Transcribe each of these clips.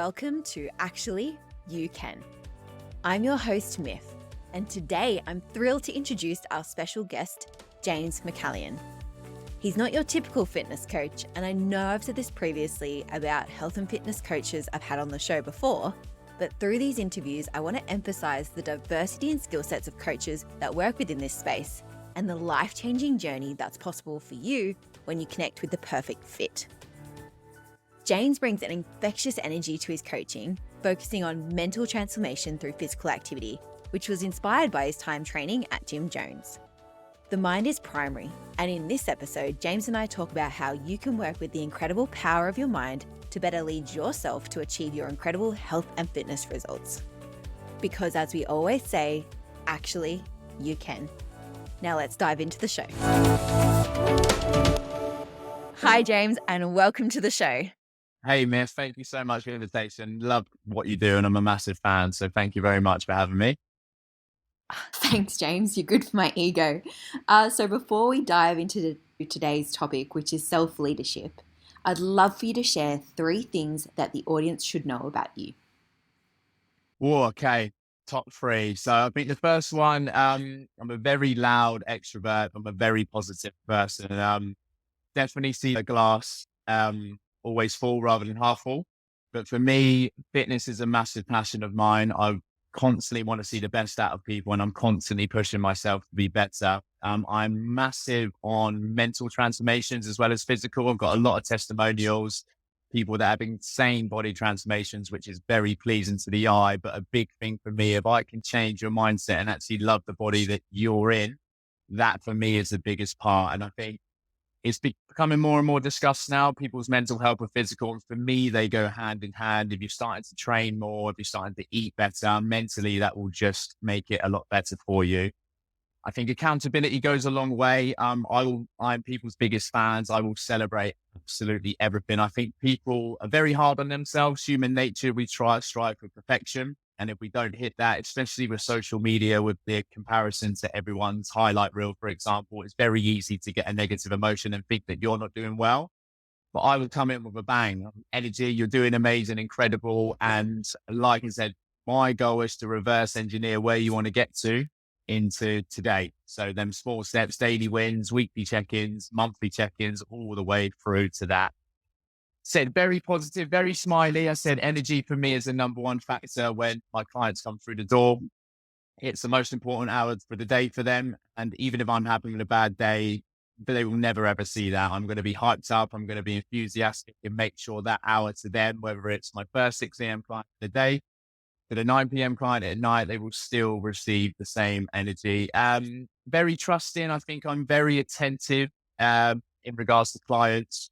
Welcome to Actually, You Can. I'm your host, Myth, and today I'm thrilled to introduce our special guest, James McCallion. He's not your typical fitness coach, and I know I've said this previously about health and fitness coaches I've had on the show before, but through these interviews, I want to emphasize the diversity and skill sets of coaches that work within this space and the life-changing journey that's possible for you when you connect with the perfect fit. James brings an infectious energy to his coaching, focusing on mental transformation through physical activity, which was inspired by his time training at Jim Jones. The mind is primary, and in this episode, James and I talk about how you can work with the incredible power of your mind to better lead yourself to achieve your incredible health and fitness results. Because as we always say, actually, you can. Now let's dive into the show. Hi, James, and welcome to the show. Hey, Myth, thank you so much for the invitation. Love what you do, and I'm a massive fan. So thank you very much for having me. Thanks, James. You're good for my ego. So before we dive into today's topic, which is self-leadership, I'd love for you to share 3 things that the audience should know about you. Oh, okay. Top 3. So I think the first one, I'm a very loud extrovert. I'm a very positive person. Definitely see the glass always full rather than half full. But for me, fitness is a massive passion of mine. I constantly want to see the best out of people, and I'm constantly pushing myself to be better. I'm massive on mental transformations as well as physical. I've got a lot of testimonials, people that have insane body transformations, which is very pleasing to the eye. But a big thing for me, if I can change your mindset and actually love the body that you're in, that for me is the biggest part. And I think it's becoming more and more discussed now, people's mental health with physical. And for me, they go hand in hand. If you're starting to train more, if you're starting to eat better, mentally, that will just make it a lot better for you. I think accountability goes a long way. I'm people's biggest fans. I will celebrate absolutely everything. I think people are very hard on themselves. Human nature, we strive for perfection. And if we don't hit that, especially with social media, with the comparison to everyone's highlight reel, for example, it's very easy to get a negative emotion and think that you're not doing well. But I would come in with a bang. Energy, you're doing amazing, incredible. And like I said, my goal is to reverse engineer where you want to get to into today. So them small steps, daily wins, weekly check-ins, monthly check-ins, all the way through to that. Said very positive, very smiley. I said energy for me is the number one factor when my clients come through the door. It's the most important hour for the day for them. And even if I'm having a bad day, they will never ever see that. I'm going to be hyped up. I'm going to be enthusiastic and make sure that hour to them, whether it's my first 6 a.m. client of the day to the 9 p.m. client at night, they will still receive the same energy. Very trusting. I think I'm very attentive in regards to clients,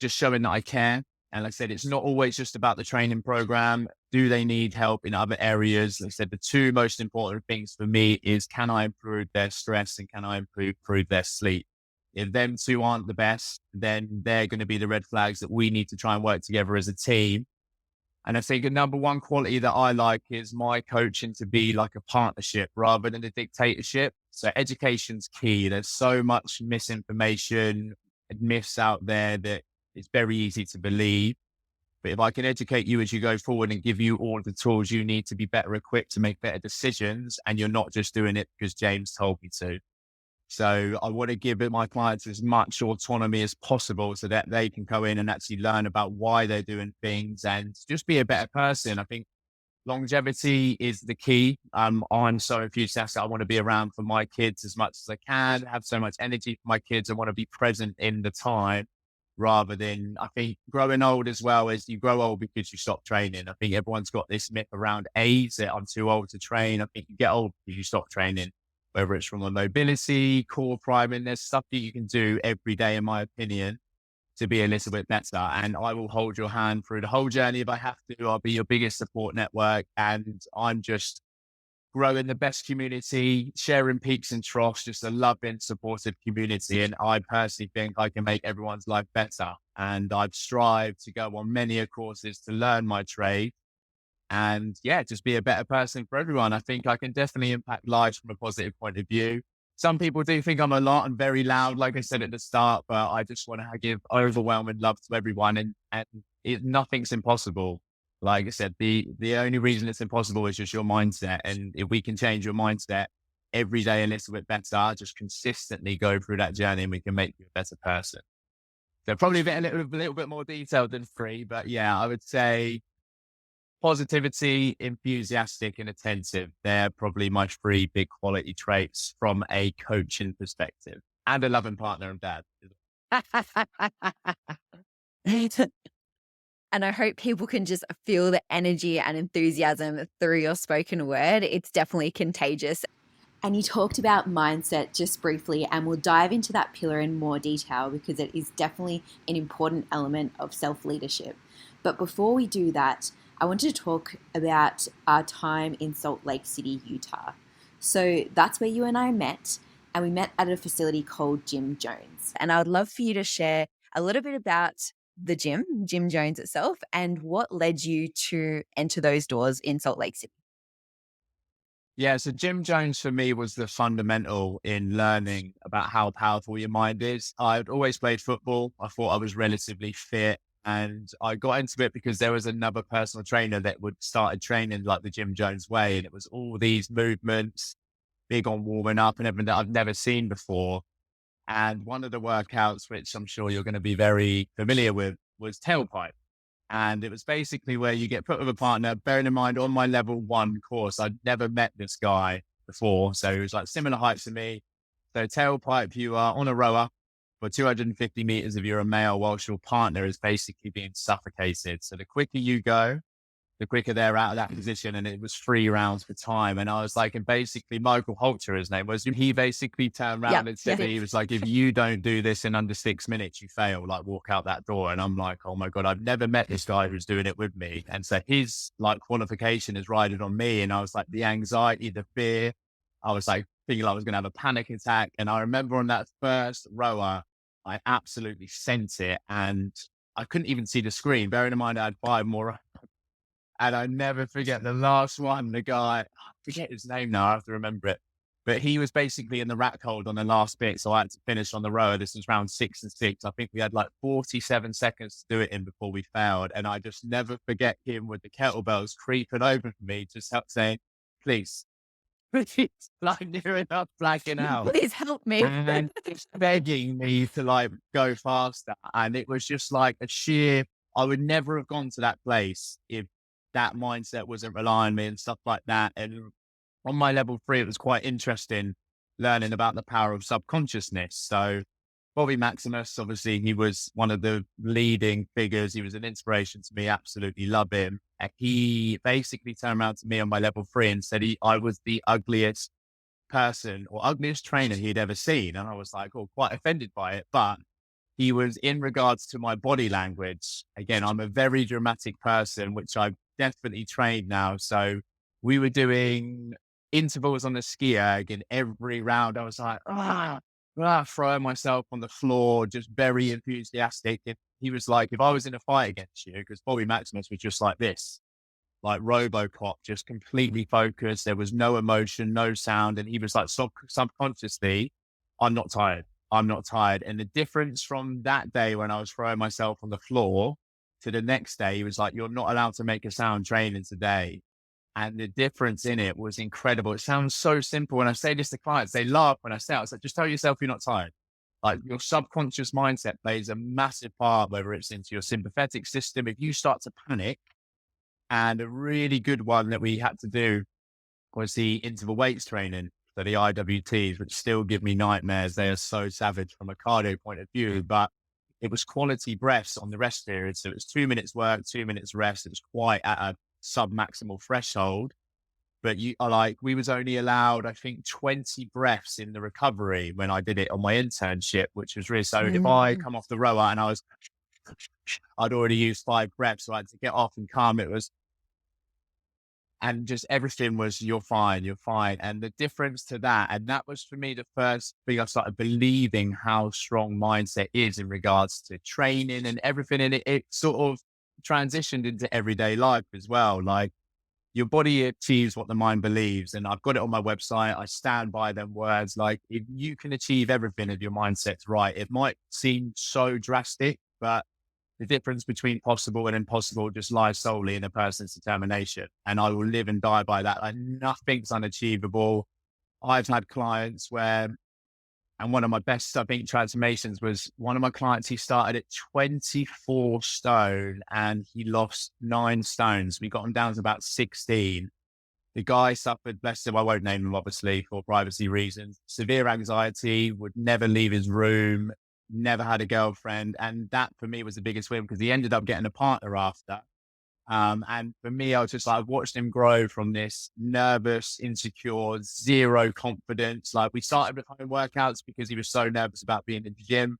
just showing that I care. And like I said, it's not always just about the training program. Do they need help in other areas? Like I said, the 2 most important things for me is, can I improve their stress and can I improve their sleep? If them 2 aren't the best, then they're going to be the red flags that we need to try and work together as a team. And I think a number 1 quality that I like is my coaching to be like a partnership rather than a dictatorship. So education's key. There's so much misinformation and myths out there that it's very easy to believe. But if I can educate you as you go forward and give you all the tools you need to be better equipped to make better decisions, and you're not just doing it because James told me to. So I want to give my clients as much autonomy as possible so that they can go in and actually learn about why they're doing things and just be a better person. I think longevity is the key. I'm so enthusiastic. I want to be around for my kids as much as I can, have so much energy for my kids. I want to be present in the time rather than, I think growing old as well is you grow old because you stop training. I think everyone's got this myth around age that I'm too old to train. I think you get old because you stop training, whether it's from a mobility, core priming, there's stuff that you can do every day, in my opinion, to be a little bit better. And I will hold your hand through the whole journey if I have to. I'll be your biggest support network. And I'm just growing the best community, sharing peaks and troughs, just a loving, supportive community. And I personally think I can make everyone's life better. And I've strived to go on many courses to learn my trade and just be a better person for everyone. I think I can definitely impact lives from a positive point of view. Some people do think I'm a lot and very loud, like I said at the start, but I just want to give overwhelming love to everyone. And nothing's impossible. Like I said, the only reason it's impossible is just your mindset. And if we can change your mindset every day a little bit better, just consistently go through that journey, and we can make you a better person. So probably a little bit more detailed than 3, but yeah, I would say positivity, enthusiastic, and attentive. They're probably my 3 big quality traits from a coaching perspective, and a loving partner and dad. And I hope people can just feel the energy and enthusiasm through your spoken word. It's definitely contagious. And you talked about mindset just briefly, and we'll dive into that pillar in more detail because it is definitely an important element of self-leadership. But before we do that, I wanted to talk about our time in Salt Lake City, Utah. So that's where you and I met, and we met at a facility called Jim Jones. And I would love for you to share a little bit about the gym, Jim Jones itself, and what led you to enter those doors in Salt Lake City. Yeah, so Jim Jones for me was the fundamental in learning about how powerful your mind is. I'd always played football. I thought I was relatively fit, and I got into it because there was another personal trainer that would started training like the Jim Jones way. And it was all these movements, big on warming up and everything that I've never seen before. And one of the workouts, which I'm sure you're going to be very familiar with, was tailpipe. And it was basically where you get put with a partner. Bearing in mind, on my level 1 course, I'd never met this guy before. So he was like similar height to me. So tailpipe, you are on a rower for 250 meters if you're a male, whilst your partner is basically being suffocated. So the quicker you go, the quicker they're out of that position. And it was 3 rounds for time. And I was like, and basically Michael Holter, his name was, he basically turned around and said, he was like, if you don't do this in under 6 minutes, you fail, like walk out that door. And I'm like, oh my God, I've never met this guy who's doing it with me. And so his like qualification is riding on me. And I was like, the anxiety, the fear, I was like thinking I was going to have a panic attack. And I remember on that first rower, I absolutely sent it, and I couldn't even see the screen. Bearing in mind, I had 5 more. And I never forget the last one, the guy, I forget his name now, I have to remember it. But he was basically in the rack hold on the last bit. So I had to finish on the rower. This was round 6 and 6. I think we had like 47 seconds to do it in before we failed. And I just never forget him with the kettlebells creeping over me, just saying, please, please, like near enough blacking out. Please help me. And just begging me to like go faster. And it was just like a sheer, I would never have gone to that place if that mindset wasn't relying on me and stuff like that. And on my level 3, it was quite interesting learning about the power of subconsciousness. So Bobby Maximus, obviously, he was one of the leading figures. He was an inspiration to me. Absolutely love him. And he basically turned around to me on my level 3 and said I was the ugliest person or ugliest trainer he'd ever seen. And I was like, oh, quite offended by it. But he was in regards to my body language. Again, I'm a very dramatic person, which I've definitely trained now. So we were doing intervals on the ski erg, and every round I was like, throwing myself on the floor, just very enthusiastic. And he was like, if I was in a fight against you, because Bobby Maximus was just like this, like RoboCop, just completely focused. There was no emotion, no sound. And he was like, subconsciously, I'm not tired. I'm not tired. And the difference from that day when I was throwing myself on the floor to the next day, he was like, you're not allowed to make a sound training today. And the difference in it was incredible. It sounds so simple. When I say this to clients, they laugh when I say it. I was like, just tell yourself you're not tired. Like your subconscious mindset plays a massive part, whether it's into your sympathetic system. If you start to panic, and a really good one that we had to do was the interval weights training. So the IWTs, which still give me nightmares. They are so savage from a cardio point of view, but it was quality breaths on the rest period. So it was 2 minutes work, 2 minutes rest. It was quite at a sub-maximal threshold, but we was only allowed, I think, 20 breaths in the recovery when I did it on my internship, which was really, so if I come off the rower and I'd already used 5 breaths, so I had to get off and calm. And just everything was, you're fine, you're fine. And the difference to that, and that was for me the first thing I started believing how strong mindset is in regards to training and everything. And it sort of transitioned into everyday life as well. Like your body achieves what the mind believes. And I've got it on my website. I stand by them words. Like if you can achieve everything if your mindset's right, it might seem so drastic, but the difference between possible and impossible just lies solely in a person's determination. And I will live and die by that. Like nothing's unachievable. I've had clients where, and one of my best, I think, transformations was one of my clients. He started at 24 stone and he lost 9 stones. We got him down to about 16. The guy suffered, bless him, I won't name him obviously for privacy reasons, severe anxiety, would never leave his room, never had a girlfriend. And that for me was the biggest win because he ended up getting a partner after. And for me, I was just like, I've watched him grow from this nervous, insecure, zero confidence. Like we started with home workouts because he was so nervous about being in the gym.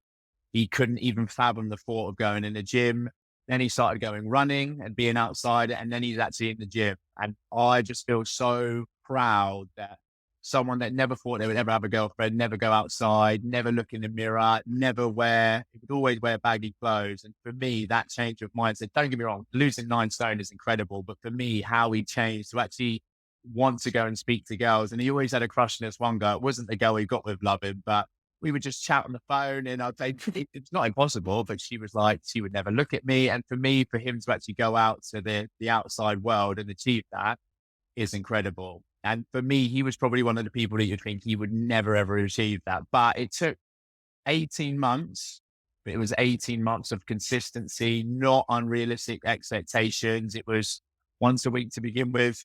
He couldn't even fathom the thought of going in the gym. Then he started going running and being outside, and then he's actually in the gym. And I just feel so proud that someone that never thought they would ever have a girlfriend, never go outside, never look in the mirror, he would always wear baggy clothes. And for me, that change of mindset, don't get me wrong, losing 9 stone is incredible. But for me, how he changed to actually want to go and speak to girls. And he always had a crush on this one girl. It wasn't the girl he got with loving, but we would just chat on the phone and I'd say, it's not impossible, but she was like, she would never look at me. And for me, for him to actually go out to the outside world and achieve that is incredible. And for me, he was probably one of the people that you'd think he would never, ever achieve that. But it took 18 months, but it was 18 months of consistency, not unrealistic expectations. It was once a week to begin with.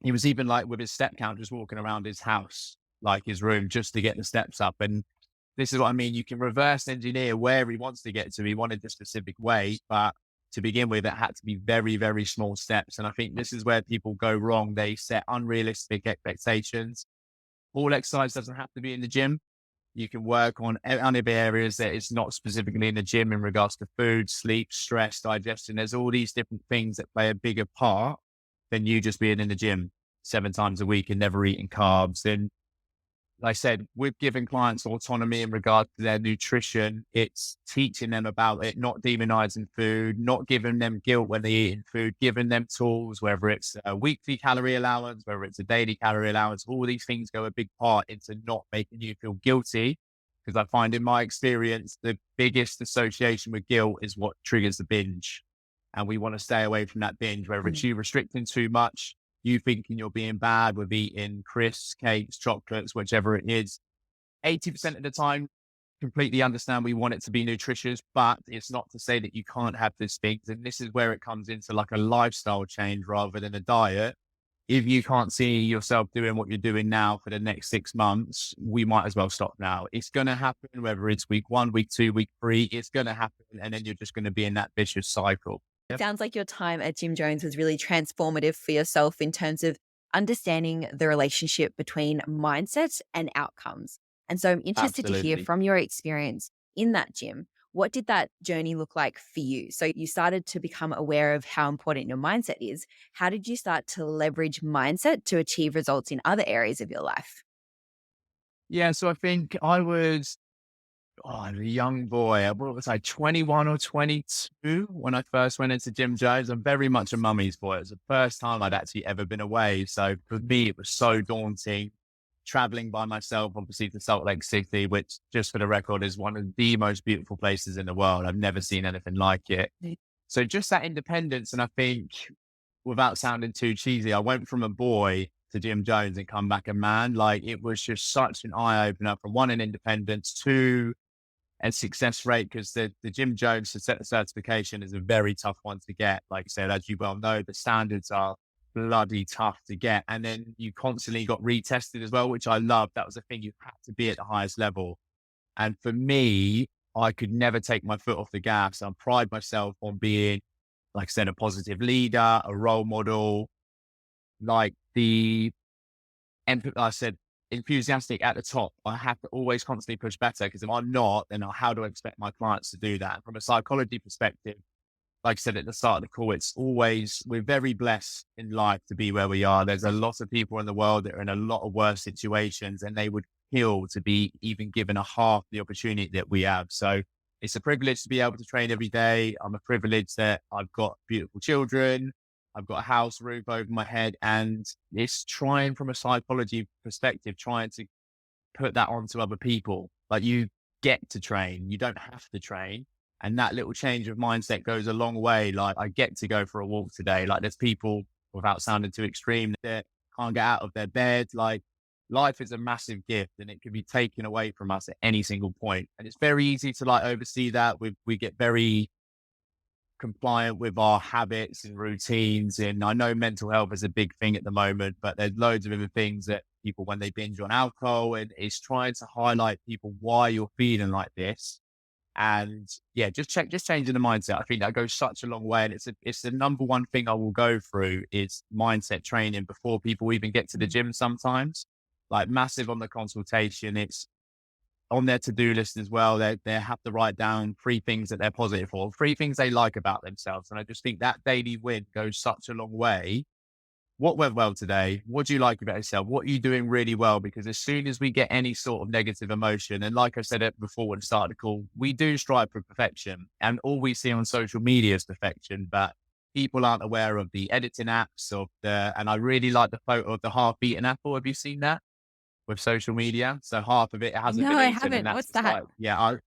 He was even like with his step count, just walking around his house, like his room, just to get the steps up. And this is what I mean. You can reverse engineer where he wants to get to. He wanted a specific way, but to begin with, it had to be very, very small steps. And I think this is where people go wrong. They set unrealistic expectations. All exercise doesn't have to be in the gym. You can work on other areas that it's not specifically in the gym in regards to food, sleep, stress, digestion. There's all these different things that play a bigger part than you just being in the gym 7 times a week and never eating carbs. And like I said, with giving clients autonomy in regard to their nutrition, it's teaching them about it, not demonizing food, not giving them guilt when they're eating food, giving them tools, whether it's a weekly calorie allowance, whether it's a daily calorie allowance, all these things go a big part into not making you feel guilty. Because I find in my experience, the biggest association with guilt is what triggers the binge. And we want to stay away from that binge, whether it's you restricting too much, you thinking you're being bad with eating crisps, cakes, chocolates, whichever it is. 80% of the time, completely understand we want it to be nutritious, but it's not to say that you can't have these things. And this is where it comes into like a lifestyle change rather than a diet. If you can't see yourself doing what you're doing now for the next 6 months, we might as well stop now. It's going to happen, whether it's week 1, week 2, week 3, it's going to happen. And then you're just going to be in that vicious cycle. It sounds like your time at Jim Jones was really transformative for yourself in terms of understanding the relationship between mindset and outcomes. And so I'm interested to hear Absolutely. from your experience in that gym. What did that journey look like for you? So you started to become aware of how important your mindset is. How did you start to leverage mindset to achieve results in other areas of your life? Yeah. So I think I was a young boy. What was I, 21 or 22 when I first went into Jim Jones? I'm very much a mummy's boy. It was the first time I'd actually ever been away. So for me, it was so daunting traveling by myself, obviously to Salt Lake City, which just for the record is one of the most beautiful places in the world. I've never seen anything like it. Mm. So just that independence. And I think without sounding too cheesy, I went from a boy to Jim Jones and come back a man. Like it was just such an eye opener from one, an independence, two, and success rate, because the Jim Jones certification is a very tough one to get. Like I said, as you well know, the standards are bloody tough to get. And then you constantly got retested as well, which I loved. That was the thing. You had to be at the highest level. And for me, I could never take my foot off the gas. I pride myself on being, like I said, a positive leader, a role model, like I said, enthusiastic at the top. I have to always constantly push better, because if I'm not, then how do I expect my clients to do that? And from a psychology perspective, like I said at the start of the call, it's always, we're very blessed in life to be where we are. There's a lot of people in the world that are in a lot of worse situations, and they would kill to be even given a half the opportunity that we have. So it's a privilege to be able to train every day. I'm a privilege that I've got beautiful children. I've got a house, roof over my head, and it's trying from a psychology perspective, trying to put that onto other people. Like you get to train, you don't have to train. And that little change of mindset goes a long way. Like, I get to go for a walk today. Like, there's people, without sounding too extreme, that can't get out of their bed. Like, life is a massive gift and it can be taken away from us at any single point. And it's very easy to like oversee that. We get very compliant with our habits and routines. And I know mental health is a big thing at the moment, but there's loads of other things that people, when they binge on alcohol, and it's trying to highlight people why you're feeling like this. And yeah, just changing the mindset. I think that goes such a long way. And it's the number one thing I will go through is mindset training before people even get to the gym sometimes. Like, massive on the consultation. It's on their to-do list as well. They have to write down 3 things that they're positive for, 3 things they like about themselves. And I just think that daily win goes such a long way. What went well today? What do you like about yourself? What are you doing really well? Because as soon as we get any sort of negative emotion, and like I said it before when I started the call, we do strive for perfection, and all we see on social media is perfection, but people aren't aware of the editing apps and I really like the photo of the half-eaten apple. Have you seen that with social media? So half of it hasn't No, been I eaten, and haven't. that's What's just that? like, yeah, I'll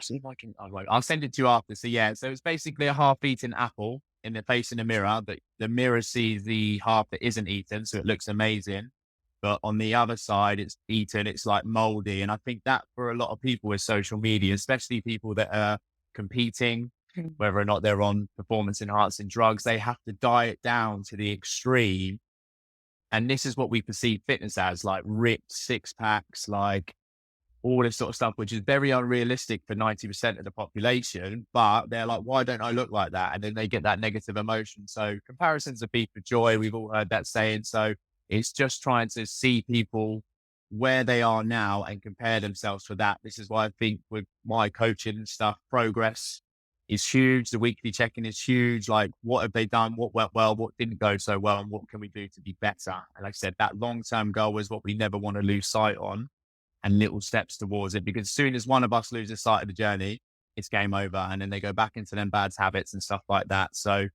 see if I can. I'll send it to you after. So yeah, so it's basically a half-eaten apple in the face in the mirror. But the mirror sees the half that isn't eaten, so it looks amazing. But on the other side, it's eaten. It's like moldy, and I think that for a lot of people with social media, especially people that are competing, whether or not they're on performance enhancing drugs, they have to diet down to the extreme. And this is what we perceive fitness as, like ripped six packs, like all this sort of stuff, which is very unrealistic for 90% of the population. But they're like, why don't I look like that? And then they get that negative emotion. So comparisons are beat for joy. We've all heard that saying. So it's just trying to see people where they are now and compare themselves for that. This is why I think with my coaching and stuff, progress is huge. The weekly check-in is huge. Like, what have they done? What went well? What didn't go so well? And what can we do to be better? And like I said, that long-term goal is what we never want to lose sight on, and little steps towards it. Because as soon as one of us loses sight of the journey, it's game over. And then they go back into them bad habits and stuff like that. So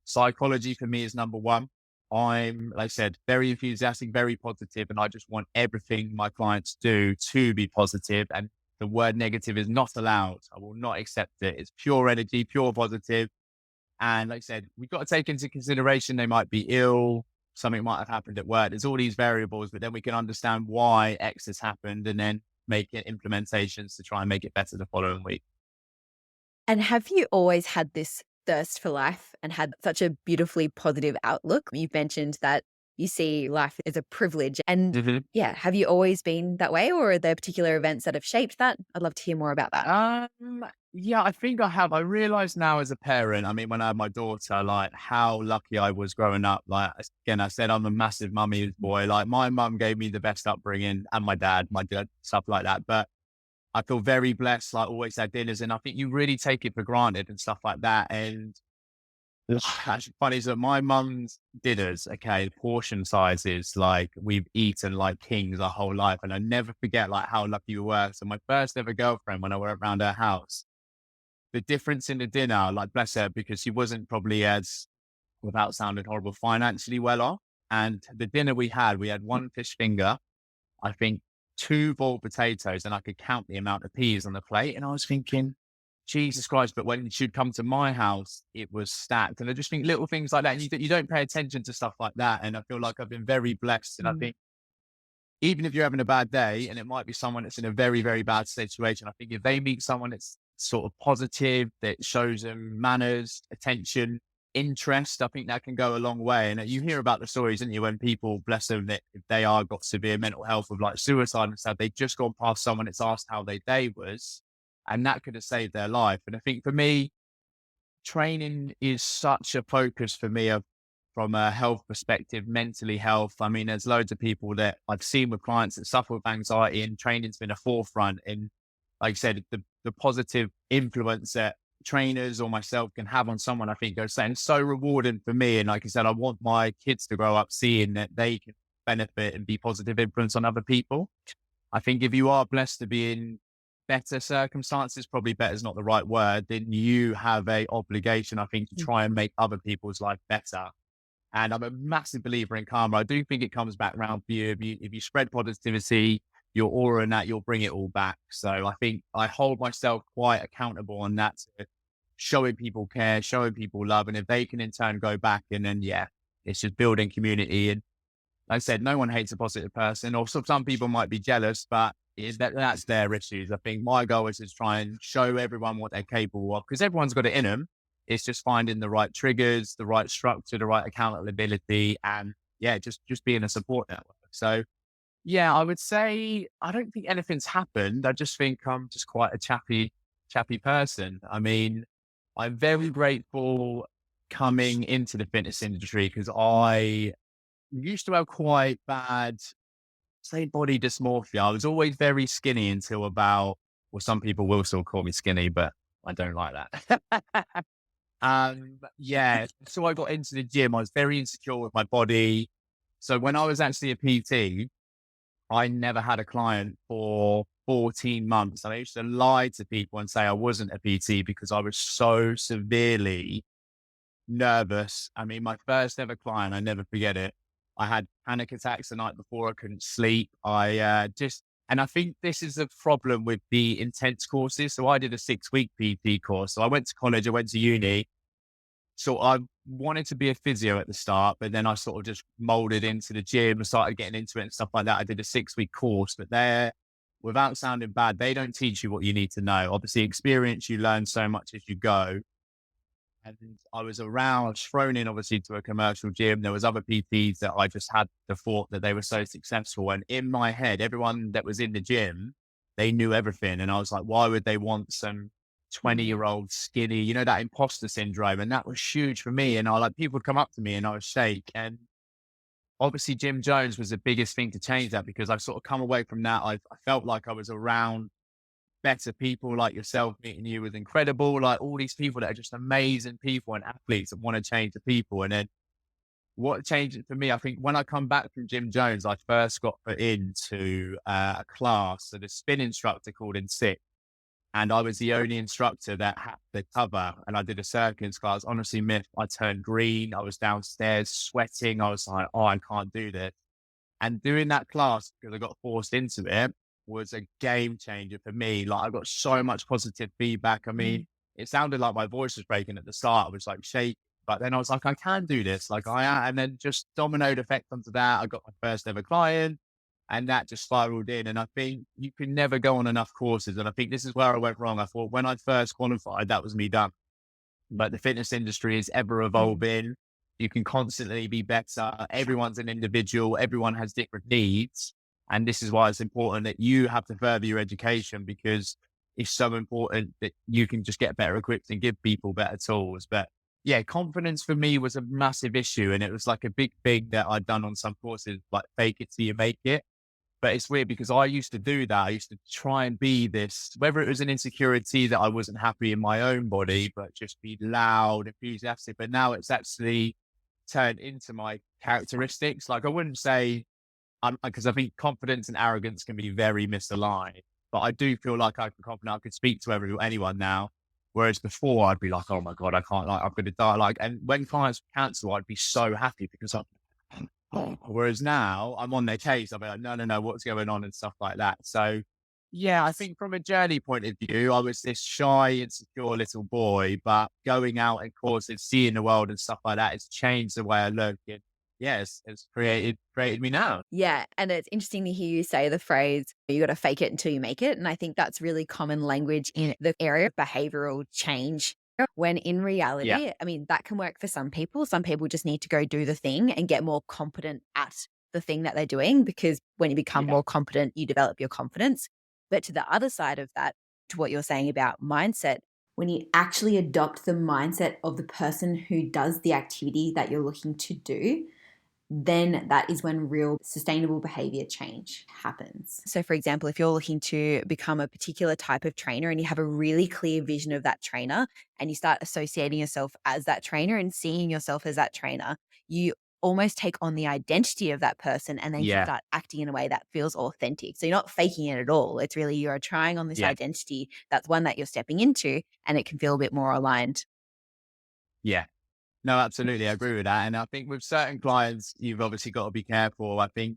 psychology for me is number one. I'm, like I said, very enthusiastic, very positive, and I just want everything my clients do to be positive. And the word negative is not allowed. I will not accept it. It's pure energy, pure positive. And like I said, we've got to take into consideration they might be ill, something might have happened at work. There's all these variables, but then we can understand why X has happened and then make it implementations to try and make it better the following week. And have you always had this thirst for life and had such a beautifully positive outlook? You've mentioned that you see life as a privilege. And Mhm. yeah, have you always been that way, or are there particular events that have shaped that? I'd love to hear more about that. Yeah, I think I have. I realize now as a parent, I mean, when I had my daughter, like how lucky I was growing up. Like, again, I said, I'm a massive mummy's boy. Like, my mum gave me the best upbringing, and my dad, stuff like that. But I feel very blessed, like always had dinners, and I think you really take it for granted and stuff like that. And actually funny is that my mum's dinners, okay, portion sizes, like we've eaten like kings our whole life. And I never forget like how lucky we were. So my first ever girlfriend, when I went around her house, the difference in the dinner, like bless her, because she wasn't probably as, without sounding horrible, financially well off. And the dinner we had one fish finger, I think 2 boiled potatoes, and I could count the amount of peas on the plate. And I was thinking, Jesus Christ. But when she'd come to my house, it was stacked. And I just think little things like that, and you don't pay attention to stuff like that. And I feel like I've been very blessed. And I think even if you're having a bad day, and it might be someone that's in a very, very bad situation, I think if they meet someone that's sort of positive, that shows them manners, attention, interest, I think that can go a long way. And you hear about the stories, didn't you, when people, bless them, that if they are got severe mental health with like suicide and stuff, they've just gone past someone that's asked how their day was, and that could have saved their life. And I think for me, training is such a focus for me from a health perspective, mentally health. I mean, there's loads of people that I've seen with clients that suffer with anxiety, and training's been a forefront. And like I said, the positive influence that trainers or myself can have on someone, I think goes saying so rewarding for me. And like I said, I want my kids to grow up seeing that they can benefit and be positive influence on other people. I think if you are blessed to be in better circumstances, probably better is not the right word, then you have a obligation, I think, to try and make other people's life better. And I'm a massive believer in karma. I do think it comes back around for you. If you spread positivity, your aura and that, you'll bring it all back. So I think I hold myself quite accountable on that, to showing people care, showing people love. And if they can in turn go back, and then, yeah, it's just building community. And like I said, no one hates a positive person, or some people might be jealous, but that's their issues. I think my goal is to try and show everyone what they're capable of, because everyone's got it in them. It's just finding the right triggers, the right structure, the right accountability, and yeah, just being a support network. So yeah, I would say I don't think anything's happened. I just think I'm just quite a chappy person. I mean, I'm very grateful coming into the fitness industry, because I used to have quite bad, say, body dysmorphia. I was always very skinny until about, well, some people will still call me skinny, but I don't like that. Yeah, so I got into the gym. I was very insecure with my body. So when I was actually a PT, I never had a client for 14 months. And I used to lie to people and say I wasn't a PT because I was so severely nervous. I mean, my first ever client, I never forget it. I had panic attacks the night before. I couldn't sleep. And I think this is a problem with the intense courses. So I did a 6-week PT course. So I went to college, I went to uni. So I wanted to be a physio at the start, but then I sort of just molded into the gym and started getting into it and stuff like that. I did a 6-week course, but without sounding bad, they don't teach you what you need to know. Obviously, experience, you learn so much as you go. And I was thrown in obviously to a commercial gym. There was other PTs that I just had the thought that they were so successful. And in my head, everyone that was in the gym, they knew everything. And I was like, why would they want some 20-year-old skinny, that imposter syndrome? And that was huge for me. And people would come up to me and I would shake. And obviously Jim Jones was the biggest thing to change that, because I've sort of come away from that. I felt like I was around better people like yourself. Meeting you was incredible. Like all these people that are just amazing people and athletes that want to change the people. And then what changed it for me, I think when I come back from Jim Jones, I first got put into a class at a spin instructor called In Sick. And I was the only instructor that had the cover. And I did a circuits class. Honestly, Myth, I turned green. I was downstairs sweating. I was like, oh, I can't do this. And doing that class, because I got forced into it, was a game changer for me. Like I got so much positive feedback. I mean, it sounded like my voice was breaking at the start. I was like shaking, but then I was like, I can do this. Like and then just dominoed effect onto that. I got my first ever client, and that just spiraled in. And I think you can never go on enough courses. And I think this is where I went wrong. I thought when I first qualified, that was me done. But the fitness industry is ever evolving. You can constantly be better. Everyone's an individual. Everyone has different needs. And this is why it's important that you have to further your education, because it's so important that you can just get better equipped and give people better tools. But yeah, confidence for me was a massive issue. And it was like a big thing that I'd done on some courses, like fake it till you make it. But it's weird because I used to do that. I used to try and be this, whether it was an insecurity that I wasn't happy in my own body, but just be loud, enthusiastic. But now it's actually turned into my characteristics. Like I wouldn't say, because I think confidence and arrogance can be very misaligned, but I do feel like I can confident. I could speak to anyone now. Whereas before I'd be like, oh my God, I can't, like, I'm going to die. Like, and when clients cancel, I'd be so happy because whereas now I'm on their case. I'll be like, no, what's going on and stuff like that. So yeah, I think from a journey point of view, I was this shy, insecure little boy, but going out and courses, seeing the world and stuff like that, it's changed the way I look. And yes, it's created me now. Yeah, and it's interesting to hear you say the phrase, you got to fake it until you make it. And I think that's really common language in the area of behavioral change. When in Yeah, reality, I mean, that can work for some people. Some people just need to go do the thing and get more competent at the thing that they're doing, because when you become yeah, more competent, you develop your confidence. But to the other side of that, to what you're saying about mindset, when you actually adopt the mindset of the person who does the activity that you're looking to do, then that is when real sustainable behavior change happens. So, for example, if you're looking to become a particular type of trainer and you have a really clear vision of that trainer and you start associating yourself as that trainer and seeing yourself as that trainer, you almost take on the identity of that person and then you yeah, start acting in a way that feels authentic. So, you're not faking it at all. It's really you are trying on this yeah, identity. That's one that you're stepping into, and it can feel a bit more aligned. yeah. No, absolutely. I agree with that. And I think with certain clients, you've obviously got to be careful. I think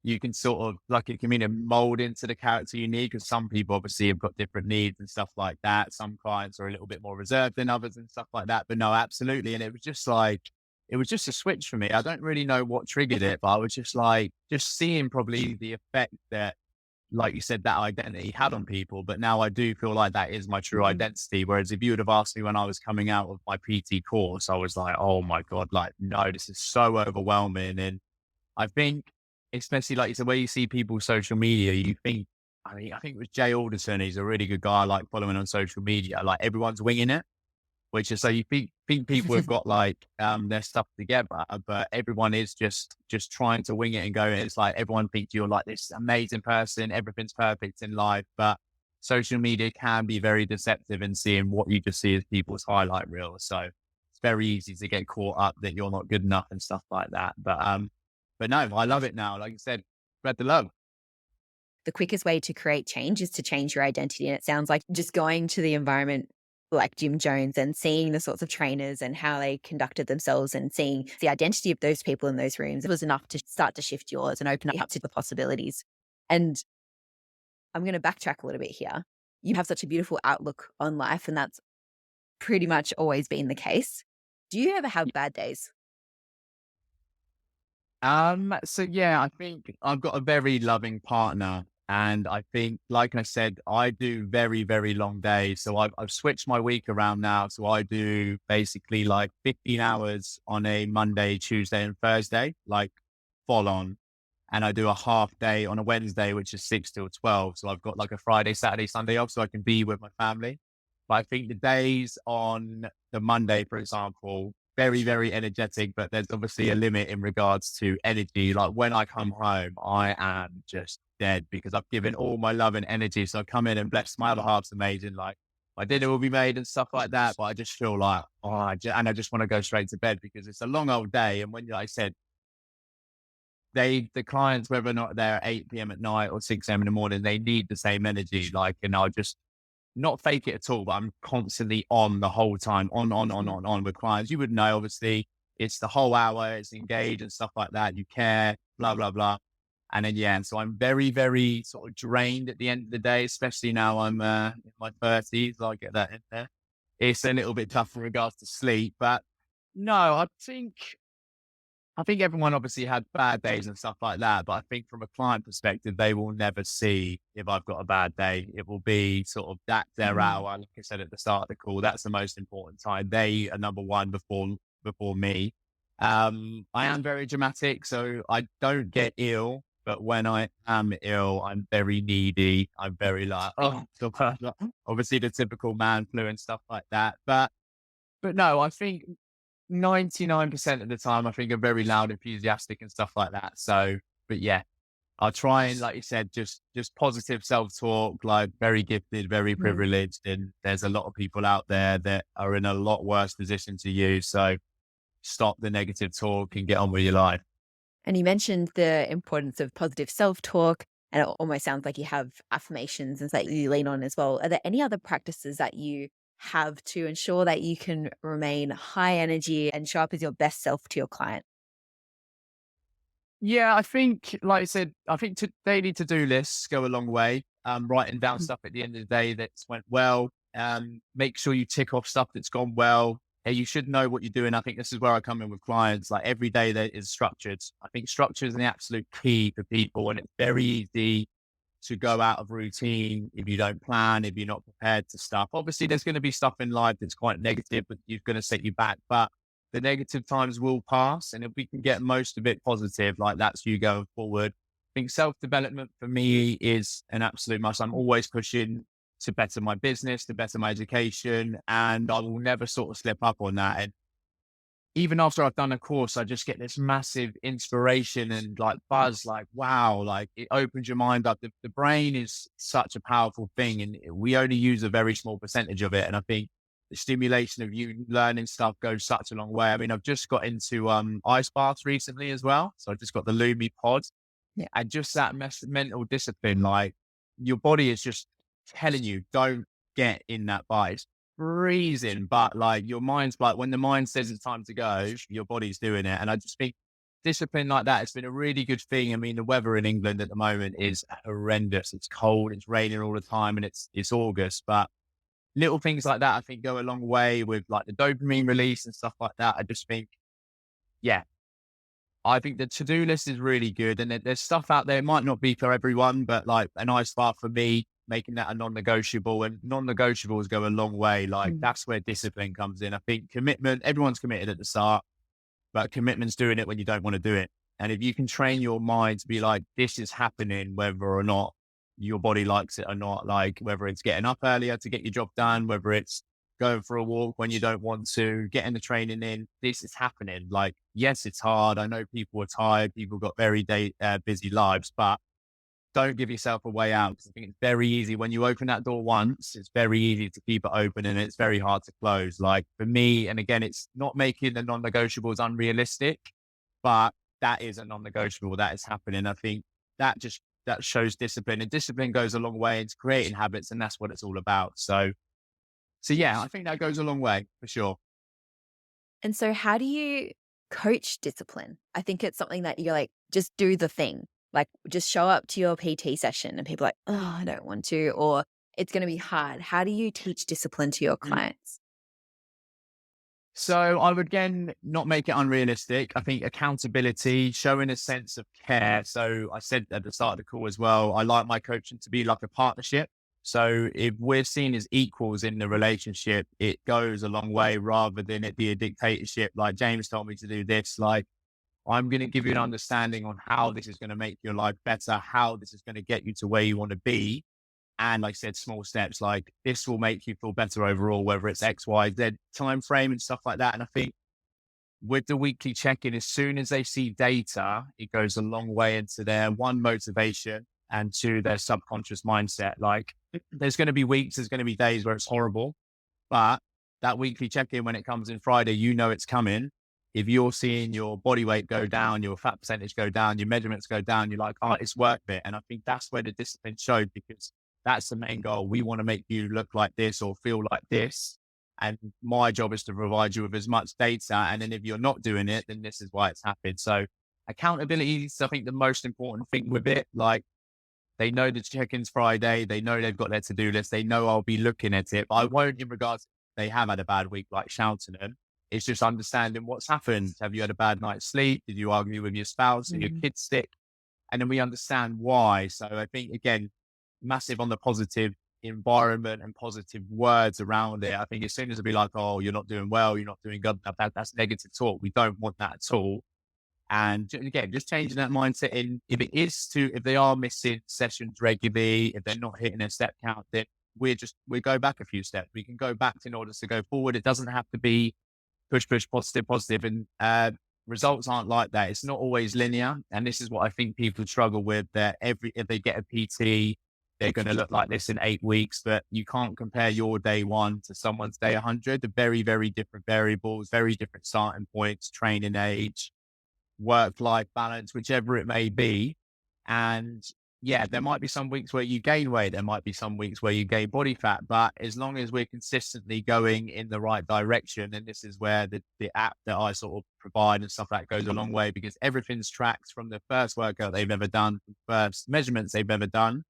you can sort of like it can mean a mold into the character you need because some people obviously have got different needs and stuff like that. Some clients are a little bit more reserved than others and stuff like that. But no, absolutely. And it was just like it was just a switch for me. I don't really know what triggered it, but I was just like just seeing probably the effect that, like you said, that identity had on people. But now I do feel like that is my true Mhm. identity. Whereas if you would have asked me when I was coming out of my PT course, I was like, oh my God, like, no, this is so overwhelming. And I think, especially like you said, where you see people's social media, you think, I mean, I think it was Jay Alderson. He's a really good guy, I like following on social media. Like everyone's winging it, which is so you think people have got like their stuff together, but everyone is just trying to wing it and go. It's like everyone thinks you're like this amazing person, everything's perfect in life, but social media can be very deceptive in seeing what you just see as people's highlight reels. So it's very easy to get caught up that you're not good enough and stuff like that. But no, I love it now. Like I said, spread the love. The quickest way to create change is to change your identity. And it sounds like just going to the environment like Jim Jones and seeing the sorts of trainers and how they conducted themselves and seeing the identity of those people in those rooms was enough to start to shift yours and open up to the possibilities. And I'm going to backtrack a little bit here. You have such a beautiful outlook on life, and that's pretty much always been the case. Do you ever have bad days? So yeah, I think I've got a very loving partner. And I think, like I said, I do very, very long days. So I've switched my week around now. So I do basically like 15 hours on a Monday, Tuesday, and Thursday, like full on. And I do a half day on a Wednesday, which is 6 till 12. So I've got like a Friday, Saturday, Sunday off so I can be with my family. But I think the days on the Monday, for example, very, very energetic, but there's obviously a limit in regards to energy. Like when I come home, I am just dead because I've given all my love and energy. So I come in and bless my other half's amazing. Like my dinner will be made and stuff like that. But I just feel like, and I just want to go straight to bed because it's a long old day. And when, like I said, the clients, whether or not they're 8 p.m. at night or 6 a.m. in the morning, they need the same energy. Like, and I'll just not fake it at all, but I'm constantly on the whole time, Mhm. on with clients. You would know, obviously, it's the whole hour, it's engaged and stuff like that. You care, blah, blah, blah. And then, yeah, and so I'm very, very sort of drained at the end of the day, especially now I'm in my 30s. I get that in there. It's a little bit tough in regards to sleep, but no, I think everyone obviously had bad days and stuff like that, but I think from a client perspective, they will never see if I've got a bad day. It will be sort of that their Mhm. hour. Like I said at the start of the call, that's the most important time. They are number one before me. I am very dramatic, so I don't get ill, but when I am ill, I'm very needy. I'm very like, oh, so obviously the typical man flu and stuff like that. But no, I think 99% of the time, I think I'm very loud, enthusiastic and stuff like that. So, but yeah, I'll try and, like you said, just positive self-talk, like very gifted, very Mhm. privileged. And there's a lot of people out there that are in a lot worse position to you. So stop the negative talk and get on with your life. And you mentioned the importance of positive self-talk, and it almost sounds like you have affirmations and that you lean on as well. Are there any other practices that you have to ensure that you can remain high energy and show up as your best self to your client? Yeah, I think, like I said, I think daily to-do lists go a long way. Writing down Mhm. stuff at the end of the day that's went well. Make sure you tick off stuff that's gone well. Hey, you should know what you're doing. I think this is where I come in with clients. Like every day that is structured. I think structure is an absolute key for people, and it's very easy to go out of routine if you don't plan, if you're not prepared to stuff. Obviously, there's going to be stuff in life that's quite negative, but you're going to set you back. But the negative times will pass. And if we can get most of it positive, like that's you going forward. I think self development for me is an absolute must. I'm always pushing to better my business, to better my education, and I will never sort of slip up on that. And even after I've done a course, I just get this massive inspiration and like buzz, like, wow, like it opens your mind up. The brain is such a powerful thing and we only use a very small percentage of it. And I think the stimulation of you learning stuff goes such a long way. I mean, I've just got into ice baths recently as well. So I just got the Lumi pod Yeah. and just that mental discipline, like your body is just telling you, don't get in that bath. It's freezing, but like your mind's like, when the mind says it's time to go, your body's doing it. And I just think discipline like that, it's been a really good thing. I mean, the weather in England at the moment is horrendous. It's cold, it's raining all the time, and it's August. But little things like that, I think, go a long way with like the dopamine release and stuff like that. I just think, yeah, I think the to-do list is really good. And there's stuff out there, it might not be for everyone, but like a nice bar for me, making that a non-negotiable, and non-negotiables go a long way. Like Mm. that's where discipline comes in. I think commitment, everyone's committed at the start, but commitment's doing it when you don't want to do it. And if you can train your mind to be like, this is happening, whether or not your body likes it or not, like whether it's getting up earlier to get your job done, whether it's going for a walk when you don't want to, getting the training in, this is happening. Like, yes, it's hard. I know people are tired. People got very busy lives, but don't give yourself a way out. 'Cause I think it's very easy when you open that door once, it's very easy to keep it open and it's very hard to close. Like for me, and again, it's not making the non-negotiables unrealistic, but that is a non-negotiable that is happening. I think that shows discipline, and discipline goes a long way into creating habits, and that's what it's all about. So yeah, I think that goes a long way for sure. And so how do you coach discipline? I think it's something that you're like, just do the thing. Like just show up to your PT session and people are like, oh, I don't want to, or it's going to be hard. How do you teach discipline to your clients? So I would again not make it unrealistic. I think accountability, showing a sense of care. So I said at the start of the call as well, I like my coaching to be like a partnership. So if we're seen as equals in the relationship, it goes a long way rather than it be a dictatorship. Like James told me to do this, like I'm going to give you an understanding on how this is going to make your life better, how this is going to get you to where you want to be. And like I said, small steps like this will make you feel better overall, whether it's X, Y, Z time frame and stuff like that. And I think with the weekly check-in, as soon as they see data, it goes a long way into their one motivation and two, their subconscious mindset. Like there's going to be weeks, there's going to be days where it's horrible, but that weekly check-in, when it comes in Friday, you know it's coming. If you're seeing your body weight go down, your fat percentage go down, your measurements go down, you're like, oh, it's worth it. And I think that's where the discipline showed, because that's the main goal. We want to make you look like this or feel like this. And my job is to provide you with as much data. And then if you're not doing it, then this is why it's happened. So accountability is, I think, the most important thing with it. Like they know the check-in's Friday. They know they've got their to-do list. They know I'll be looking at it. But I won't, in regards, they have had a bad week, like shouting them. It's just understanding what's happened. Have you had a bad night's sleep? Did you argue with your spouse? Are your Mm. kids sick? And then we understand why. So I think, again, massive on the positive environment and positive words around it. I think as soon as it'll be like, oh, you're not doing well, you're not doing good enough, that's negative talk. We don't want that at all. And again, just changing that mindset in, if they are missing sessions regularly, if they're not hitting their step count, then we go back a few steps. We can go back in order to go forward. It doesn't have to be push, push, positive, positive. And results aren't like that. It's not always linear. And this is what I think people struggle with, that if they get a PT, they're going to look like this in 8 weeks, but you can't compare your day one to someone's day 100. They're very, very different variables, very different starting points, training age, work-life balance, whichever it may be. And yeah, there might be some weeks where you gain weight. There might be some weeks where you gain body fat, but as long as we're consistently going in the right direction, and this is where the app that I sort of provide and stuff like that goes a long way, because everything's tracked from the first workout they've ever done, from the first measurements they've ever done,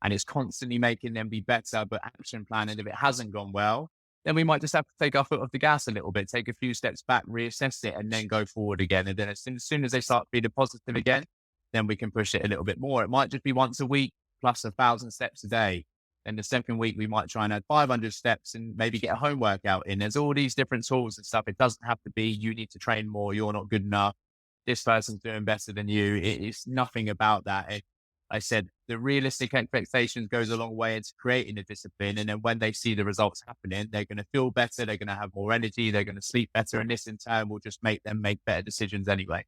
and it's constantly making them be better. But action plan, and if it hasn't gone well, then we might just have to take our foot off the gas a little bit, take a few steps back, reassess it, and then go forward again. And then as soon as they start feeling positive again, then we can push it a little bit more. It might just be once a week plus 1,000 steps a day. Then the second week, we might try and add 500 steps and maybe get a home workout in. There's all these different tools and stuff. It doesn't have to be, you need to train more, you're not good enough, this person's doing better than you. It's nothing about that. I said the realistic expectations goes a long way into creating a discipline. And then when they see the results happening, they're going to feel better. They're going to have more energy. They're going to sleep better. And this in turn will just make them make better decisions anyway.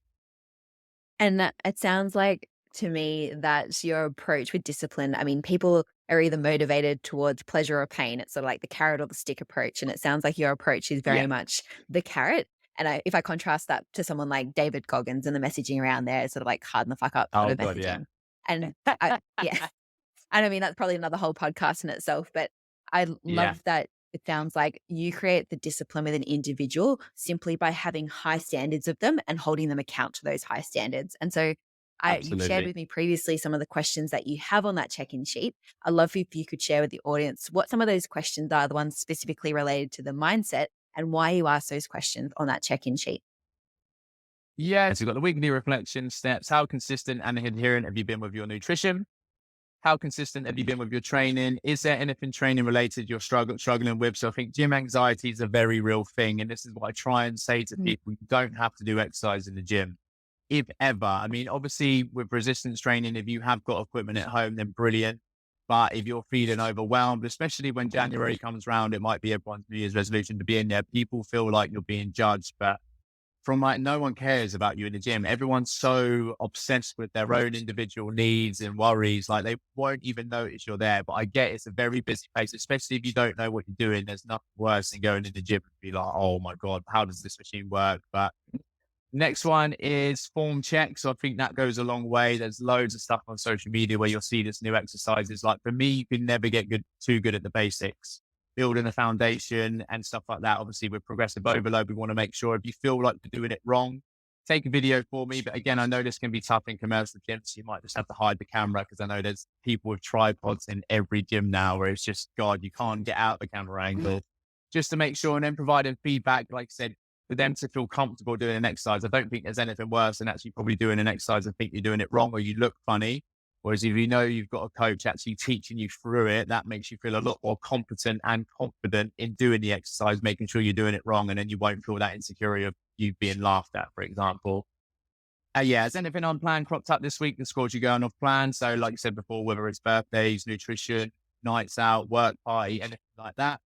And it sounds like to me that's your approach with discipline. I mean, people are either motivated towards pleasure or pain. It's sort of like the carrot or the stick approach. And it sounds like your approach is very Yeah. much the carrot. And if I contrast that to someone like David Goggins and the messaging around there, it's sort of like harden the fuck up sort Oh of God, yeah. messaging. And yeah, and I mean, that's probably another whole podcast in itself, but I Yeah. love that It sounds like you create the discipline with an individual simply by having high standards of them and holding them account to those high standards. And so you've shared Absolutely. with me previously some of the questions that you have on that check-in sheet. I'd love if you could share with the audience what some of those questions are, the ones specifically related to the mindset, and why you ask those questions on that check-in sheet. Yeah. So you've got the weekly reflection steps. How consistent and adherent have you been with your nutrition? How consistent have you been with your training? Is there anything training related you're struggling with? So I think gym anxiety is a very real thing. And this is what I try and say to Mm, people. You don't have to do exercise in the gym, if ever. I mean, obviously with resistance training, if you have got equipment at home, then brilliant. But if you're feeling overwhelmed, especially when January comes around, it might be everyone's New Year's resolution to be in there. People feel like you're being judged, but from like no one cares about you in the gym. Everyone's so obsessed with their own individual needs and worries, like they won't even notice you're there. But I get it's a very busy place, especially if you don't know what you're doing. There's nothing worse than going in the gym and be like, oh my God, how does this machine work? But next one is form checks. So I think that goes a long way. There's loads of stuff on social media where you'll see this new exercises. Like for me, you can never get too good at the basics, building a foundation and stuff like that. Obviously, with progressive overload, we want to make sure if you feel like you're doing it wrong, take a video for me. But again, I know this can be tough in commercial gyms. So you might just have to hide the camera because I know there's people with tripods in every gym now where it's just, God, you can't get out the camera angle just to make sure and then providing feedback, like I said, for them to feel comfortable doing an exercise. I don't think there's anything worse than actually probably doing an exercise and think you're doing it wrong or you look funny. Whereas if you know you've got a coach actually teaching you through it, that makes you feel a lot more competent and confident in doing the exercise, making sure you're doing it wrong. And then you won't feel that insecurity of you being laughed at, for example. Yeah, has anything unplanned cropped up this week that's caused you going off plan? So like I said before, whether it's birthdays, nutrition, nights out, work party, anything like that.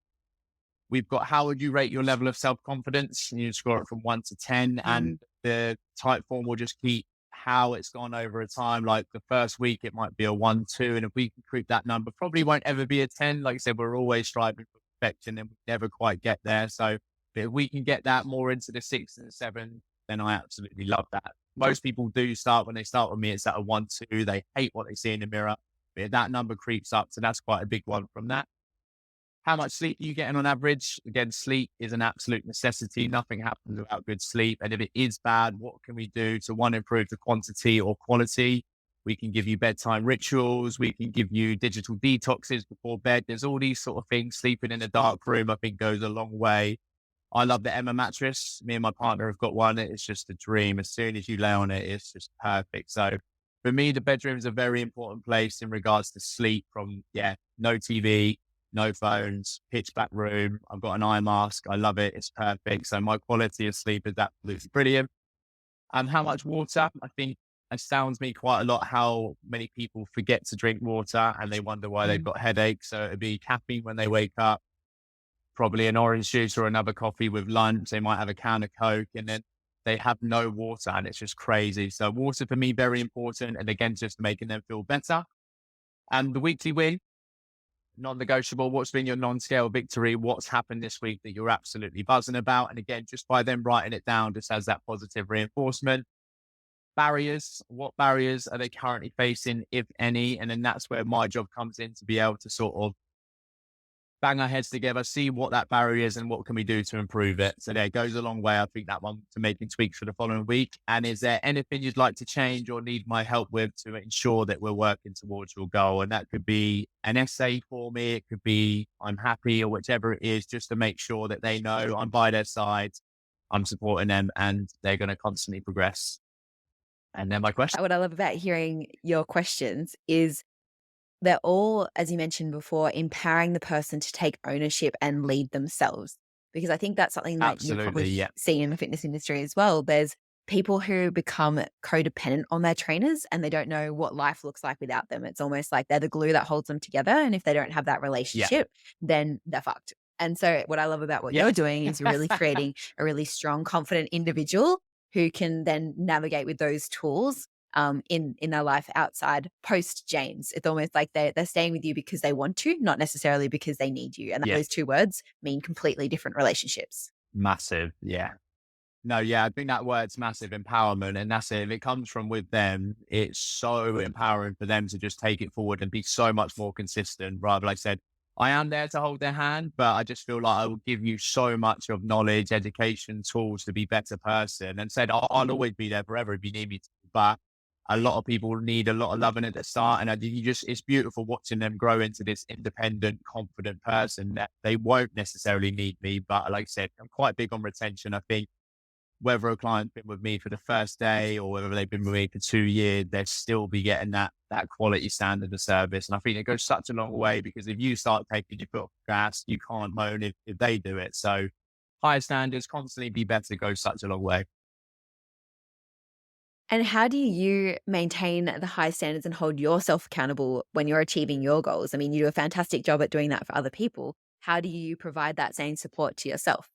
We've got how would you rate your level of self-confidence? And you score it from 1 to 10. mm, And the type form will just keep how it's gone over a time. Like the first week, it might be a 1, 2. And if we can creep that number, probably won't ever be a 10. Like I said, we're always striving for perfection and we never quite get there. So if we can get that more into the 6 and 7, then I absolutely love that. Most people do start when they start with me, it's at a 1, 2. They hate what they see in the mirror. But if that number creeps up, so that's quite a big one from that. How much sleep are you getting on average? Again, sleep is an absolute necessity. Nothing happens without good sleep. And if it is bad, what can we do to one, improve the quantity or quality? We can give you bedtime rituals. We can give you digital detoxes before bed. There's all these sort of things. Sleeping in a dark room, I think, goes a long way. I love the Emma mattress. Me and my partner have got one. It's just a dream. As soon as you lay on it, it's just perfect. So for me, the bedroom is a very important place in regards to sleep from, no TV, no phones, pitch black room. I've got an eye mask. I love it. It's perfect. So my quality of sleep is absolutely brilliant. And how much water? I think astounds me quite a lot how many people forget to drink water and they wonder why they've mm. got headaches. So it'd be caffeine when they wake up, probably an orange juice or another coffee with lunch. They might have a can of Coke and then they have no water and it's just crazy. So water for me, very important. And again, just making them feel better. And the weekly win, non-negotiable. What's been your non-scale victory? What's happened this week that you're absolutely buzzing about? And again, just by them writing it down, just has that positive reinforcement. Barriers, what barriers are they currently facing, if any? And then that's where my job comes in to be able to sort of bang our heads together, see what that barrier is and what can we do to improve it. So there, it goes a long way. I think that one to making tweaks for the following week. And is there anything you'd like to change or need my help with to ensure that we're working towards your goal? And that could be an essay for me. It could be I'm happy or whichever it is, just to make sure that they know I'm by their side, I'm supporting them and they're going to constantly progress. And then my question. What I love about hearing your questions is they're all, as you mentioned before, empowering the person to take ownership and lead themselves. Because I think that's something that you'll Absolutely. probably Yeah. see in the fitness industry as well. There's people who become codependent on their trainers and they don't know what life looks like without them. It's almost like they're the glue that holds them together. And if they don't have that Yeah. relationship, then they're fucked. And so what I love about what Yeah. you're doing is you're really creating a really strong, confident individual who can then navigate with those tools in their life outside post James. It's almost like they're staying with you because they want to, not necessarily because they need you. And Yeah. those two words mean completely different relationships. Massive. Yeah. No, yeah, I think that word's massive empowerment. And that's it. If it comes from with them, it's so empowering for them to just take it forward and be so much more consistent. Rather, like I said, I am there to hold their hand, but I just feel like I will give you so much of knowledge, education, tools to be a better person. And said, I'll always be there forever if you need me to. But a lot of people need a lot of loving at the start. And it's beautiful watching them grow into this independent, confident person that they won't necessarily need me. But like I said, I'm quite big on retention. I think whether a client's been with me for the first day or whether they've been with me for 2 years, they'll still be getting that quality standard of service. And I think it goes such a long way because if you start taking your foot off the gas, you can't moan if they do it. So higher standards, constantly be better, goes such a long way. And how do you maintain the high standards and hold yourself accountable when you're achieving your goals? I mean, you do a fantastic job at doing that for other people. How do you provide that same support to yourself?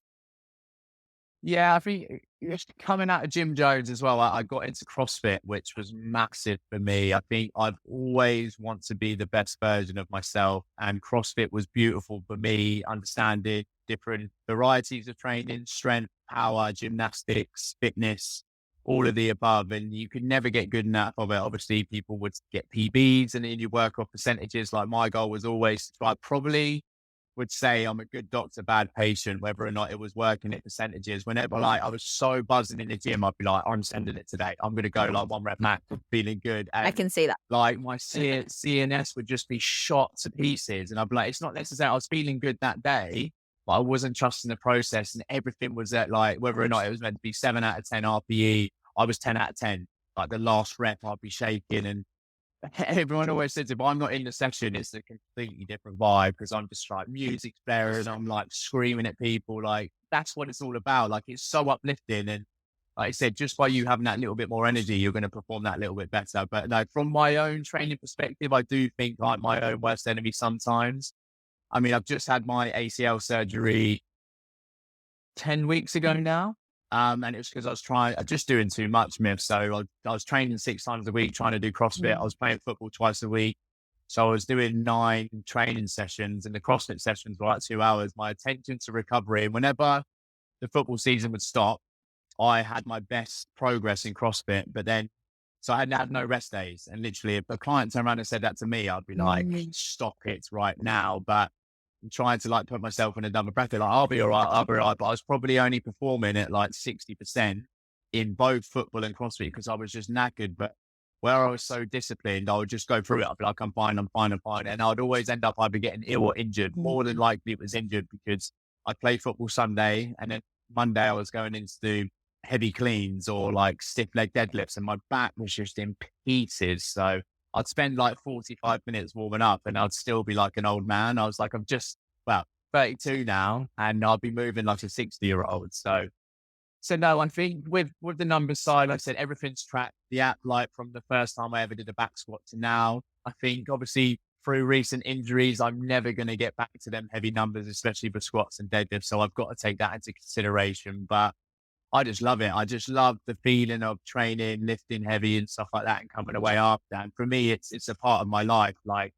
Yeah, I think just coming out of Jim Jones as well, I got into CrossFit, which was massive for me. I think I've always want to be the best version of myself, and CrossFit was beautiful for me, understanding different varieties of training, strength, power, gymnastics, fitness, all of the above. And you could never get good enough of it. Obviously, people would get PBs and then you work off percentages. Like my goal was always to try probably would say I'm a good doctor, bad patient, whether or not it was working at percentages. Whenever like I was so buzzing in the gym, I'd be like, I'm sending it today. I'm going to go like 1 rep max, feeling good. I And can see that. like my CNS would just be shot to pieces. And I'd be like, it's not necessarily, I was feeling good that day, but I wasn't trusting the process. And everything was at like, whether or not it was meant to be 7 out of 10 RPE, I was 10 out of 10. Like the last rep, I'd be shaking. And everyone always says if I'm not in the session, it's a completely different vibe because I'm just like music's there and I'm like screaming at people. Like that's what it's all about. Like it's so uplifting. And like I said, just by you having that little bit more energy, you're going to perform that little bit better. But no, from my own training perspective, I do think like my own worst enemy sometimes. I mean, I've just had my ACL surgery 10 weeks ago now. And it was because I was just doing too much, Myth. So I was training 6 times a week, trying to do CrossFit. I was playing football twice a week. So I was doing 9 training sessions and the CrossFit sessions were like 2 hours. My attention to recovery. And whenever the football season would stop, I had my best progress in CrossFit, but then, so I had no rest days. And literally if a client turned around and said that to me, I'd be like, stop it right now. But I'm trying to like put myself in another bracket. Like, I'll be all right, I'll be all right. But I was probably only performing at like 60% in both football and CrossFit because I was just knackered. But where I was so disciplined, I would just go through it. I'd be like, I'm fine, I'm fine, I'm fine. And I'd always end up either getting ill or injured. More than likely it was injured because I played football Sunday and then Monday I was going in to do heavy cleans or like stiff leg deadlifts and my back was just in pieces. So I'd spend like 45 minutes warming up and I'd still be like an old man. I was like, I'm just, well, 32 now and I'll be moving like a 60-year-old. So no, I think with the numbers side, like I said, everything's tracked. The app, like from the first time I ever did a back squat to now, I think obviously through recent injuries, I'm never going to get back to them heavy numbers, especially for squats and deadlifts. So I've got to take that into consideration. But I just love it. I just love the feeling of training, lifting heavy and stuff like that and coming away after. And for me, it's a part of my life. Like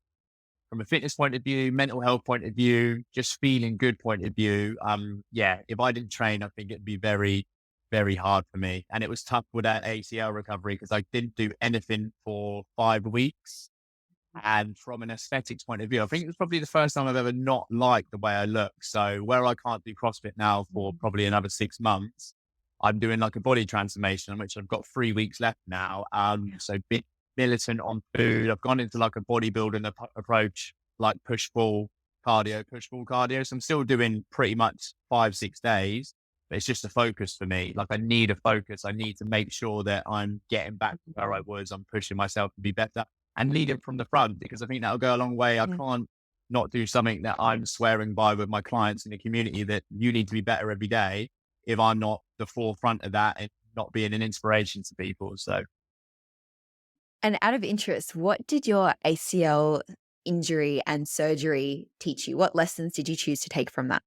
from a fitness point of view, mental health point of view, just feeling good point of view. Yeah, if I didn't train, I think it'd be very, very hard for me. And it was tough with that ACL recovery because I didn't do anything for 5 weeks. And from an aesthetics point of view, I think it was probably the first time I've ever not liked the way I look. So where I can't do CrossFit now for probably another 6 months, I'm doing like a body transformation, which I've got 3 weeks left now. So bit militant on food. I've gone into like a bodybuilding approach, like push pull cardio. So I'm still doing pretty much 5, 6 days, but it's just a focus for me. Like I need a focus. I need to make sure that I'm getting back to where I was. I'm pushing myself to be better and lead it from the front because I think that'll go a long way. I can't not do something that I'm swearing by with my clients in the community that you need to be better every day if I'm not the forefront of that and not being an inspiration to people. So, And out of interest, what did your ACL injury and surgery teach you? What lessons did you choose to take from that?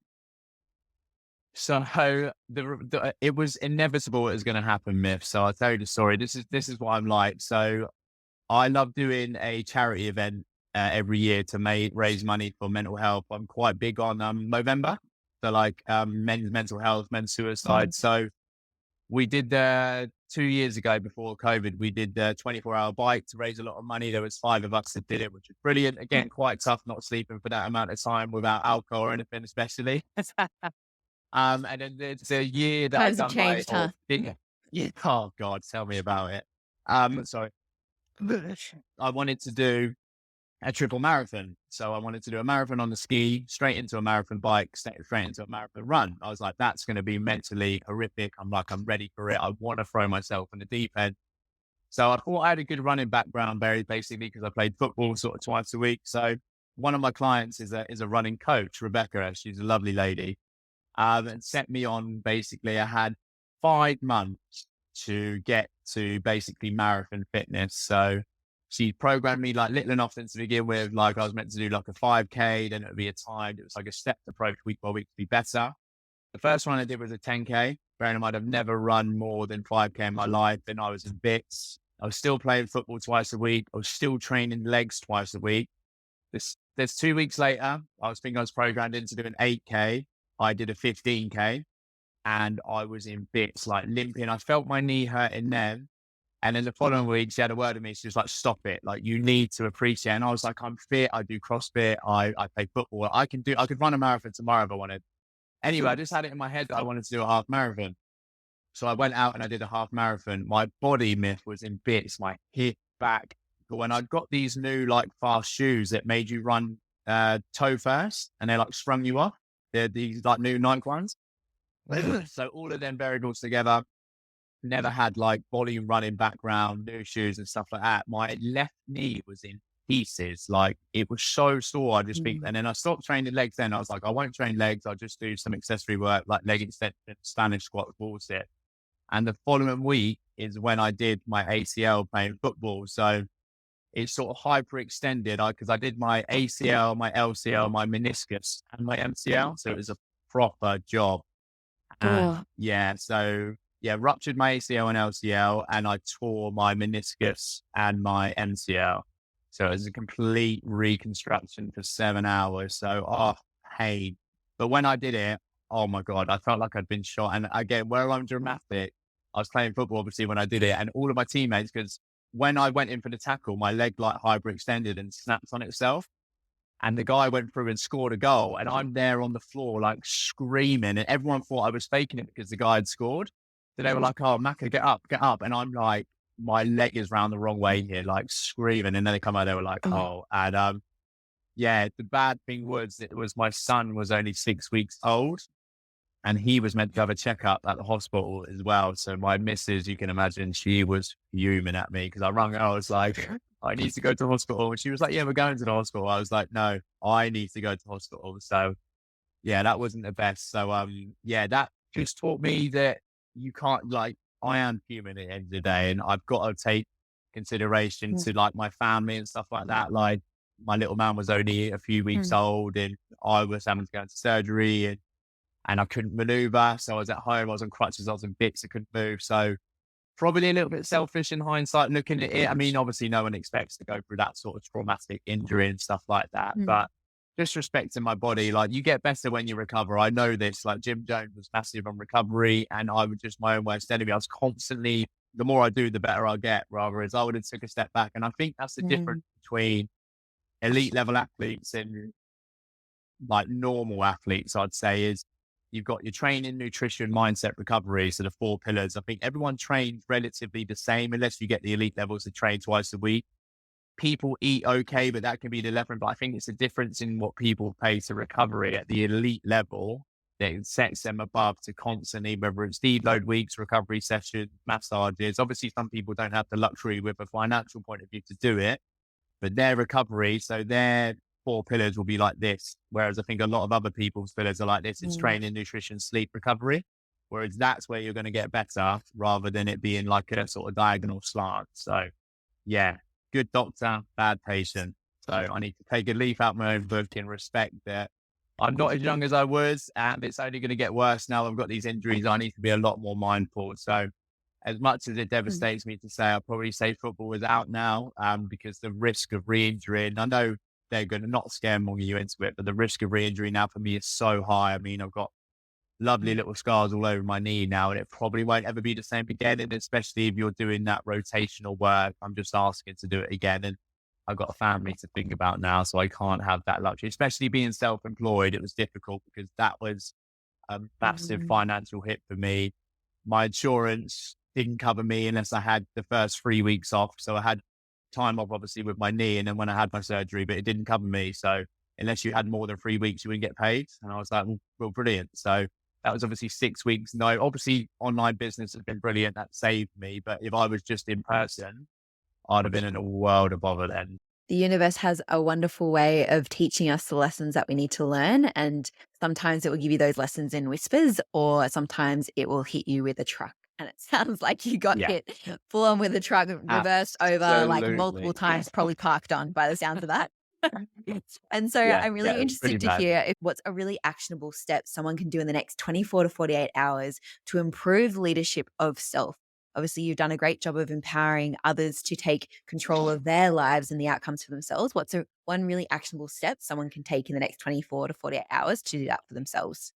it was inevitable it was going to happen, Myth. So I'll tell you the story. This is what I'm like. So I love doing a charity event every year to raise money for mental health. I'm quite big on November. So like men's mental health, men's suicide. So We did 2 years ago before COVID, we did the 24-hour bike to raise a lot of money. There was 5 of us that did it, which was brilliant. Again, quite tough not sleeping for that amount of time without alcohol or anything, especially. And then there's a year that I Times have done my, changed, huh? yeah, oh God, tell me about it. Sorry. I wanted to do a triple marathon. So I wanted to do a marathon on the ski, straight into a marathon bike, straight into a marathon run. I was like, that's going to be mentally horrific. I'm like, I'm ready for it. I want to throw myself in the deep end. So I thought I had a good running background, very basically, because I played football sort of twice a week. So one of my clients is a running coach, Rebecca. She's a lovely lady, and set me on. Basically, I had 5 months to get to basically marathon fitness. So she programmed me like little and often to begin with. Like I was meant to do like a 5K, then it would be a timed. It was like a stepped approach week by week to be better. The first one I did was a 10K. Bearing in mind, I've never run more than 5K in my life. Then I was in bits. I was still playing football twice a week. I was still training legs twice a week. There's 2 weeks later, I was programmed into doing 8K. I did a 15K and I was in bits, like limping. I felt my knee hurting then. And then the following week, she had a word with me. She was like, stop it. Like, you need to appreciate. And I was like, I'm fit. I do CrossFit. I play football. I could run a marathon tomorrow if I wanted. Anyway, I just had it in my head that I wanted to do a half marathon. So I went out and I did a half marathon. My body myth was in bits, my hip, back. But when I got these new like fast shoes that made you run toe first and they like sprung you off, they're these like new Nike ones. So all of them variables together, never had like volume running background, new shoes and stuff like that. My left knee was in pieces. Like it was so sore. I just think, Mm. and then I stopped training legs. Then I was like, I won't train legs. I'll just do some accessory work like leg extension, Spanish squat, wall sit. And the following week is when I did my ACL playing football. So it's sort of hyperextended because I did my ACL, my LCL, my meniscus, and my MCL. So it was a proper job. And Oh, yeah, so yeah, ruptured my ACL and LCL, and I tore my meniscus and my MCL. So it was a complete reconstruction for 7 hours. So, oh, pain. But when I did it, oh my God, I felt like I'd been shot. And again, where I'm dramatic, I was playing football, obviously, when I did it, and all of my teammates, because when I went in for the tackle, my leg like hyperextended and snapped on itself. And the guy went through and scored a goal. And I'm there on the floor, like screaming. And everyone thought I was faking it because the guy had scored. So they were like, oh, Macca, get up, get up. And I'm like, my leg is round the wrong way here, like screaming. And then they come out, they were like, oh, oh. And yeah, the bad thing was, it was my son was only 6 weeks old. And he was meant to have a checkup at the hospital as well. So my missus, you can imagine, she was fuming at me because I rang her. I was like, I need to go to hospital. And she was like, yeah, we're going to the hospital. I was like, no, I need to go to hospital. So yeah, that wasn't the best. So yeah, that just taught me that you can't like, I am human at the end of the day, and I've got to take consideration mm, to like my family and stuff like that. Like my little man was only a few weeks mm, old, and I was having to go into surgery, and I couldn't maneuver. So I was at home, I was on crutches, I was in bits, I couldn't move. So probably a little bit selfish in hindsight looking at it. I mean, obviously no one expects to go through that sort of traumatic injury and stuff like that, mm, but just respecting my body, like you get better when you recover. I know this, like Jim Jones was massive on recovery, and I was just my own worst enemy. I was constantly, the more I do, the better I get, rather as I would have took a step back. And I think that's the difference mm, between elite level athletes and like normal athletes, I'd say, is you've got your training, nutrition, mindset, recovery. So the 4 pillars. I think everyone trains relatively the same unless you get the elite levels that train twice a week. People eat okay, but that can be the level. But I think it's a difference in what people pay to recovery at the elite level that sets them above to constantly, whether it's deload weeks, recovery sessions, massages. Obviously, some people don't have the luxury with a financial point of view to do it, but their recovery, so their 4 pillars will be like this. Whereas I think a lot of other people's pillars are like this. It's mm. training, nutrition, sleep, recovery. Whereas that's where you're going to get better rather than it being like a sort of diagonal slant. So yeah, good doctor, bad patient. So I need to take a leaf out my own book and respect that I'm not as young as I was, and it's only going to get worse now. I've got these injuries. I need to be a lot more mindful. So as much as it Mm. devastates me to say, I'll probably say football is out now, because the risk of re-injury, I know they're going to not scaremonger you into it, but the risk of re-injury now for me is so high. I mean, I've got lovely little scars all over my knee now, and it probably won't ever be the same again. And especially if you're doing that rotational work, I'm just asking to do it again. And I've got a family to think about now, so I can't have that luxury, especially being self-employed. It was difficult because that was a massive Mm. financial hit for me. My insurance didn't cover me unless I had the first 3 weeks off. So I had time off, obviously, with my knee, and then when I had my surgery, but it didn't cover me. So unless you had more than 3 weeks, you wouldn't get paid. And I was like, well, brilliant. So that was obviously 6 weeks. No, obviously online business has been brilliant. That saved me. But if I was just in person, I'd have been in a world of bother then. The universe has a wonderful way of teaching us the lessons that we need to learn. And sometimes it will give you those lessons in whispers, or sometimes it will hit you with a truck. And it sounds like you got Yeah, hit full on with a truck, reversed over like multiple absolutely. times, probably parked on by the sounds of that. And so Yeah, I'm really yeah, it was pretty interested to bad. hear what's a really actionable step someone can do in the next 24 to 48 hours to improve leadership of self. Obviously, you've done a great job of empowering others to take control of their lives and the outcomes for themselves. What's one really actionable step someone can take in the next 24 to 48 hours to do that for themselves?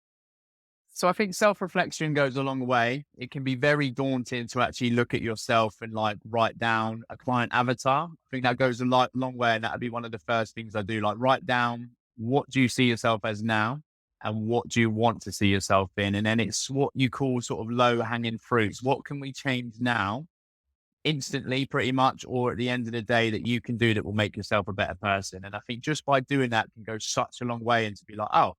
So I think self-reflection goes a long way. It can be very daunting to actually look at yourself and like write down a client avatar. I think that goes a long way. And that'd be one of the first things I do, like write down what do you see yourself as now and what do you want to see yourself in? And then it's what you call sort of low hanging fruits. What can we change now instantly pretty much, or at the end of the day that you can do that will make yourself a better person? And I think just by doing that can go such a long way, and to be like, oh,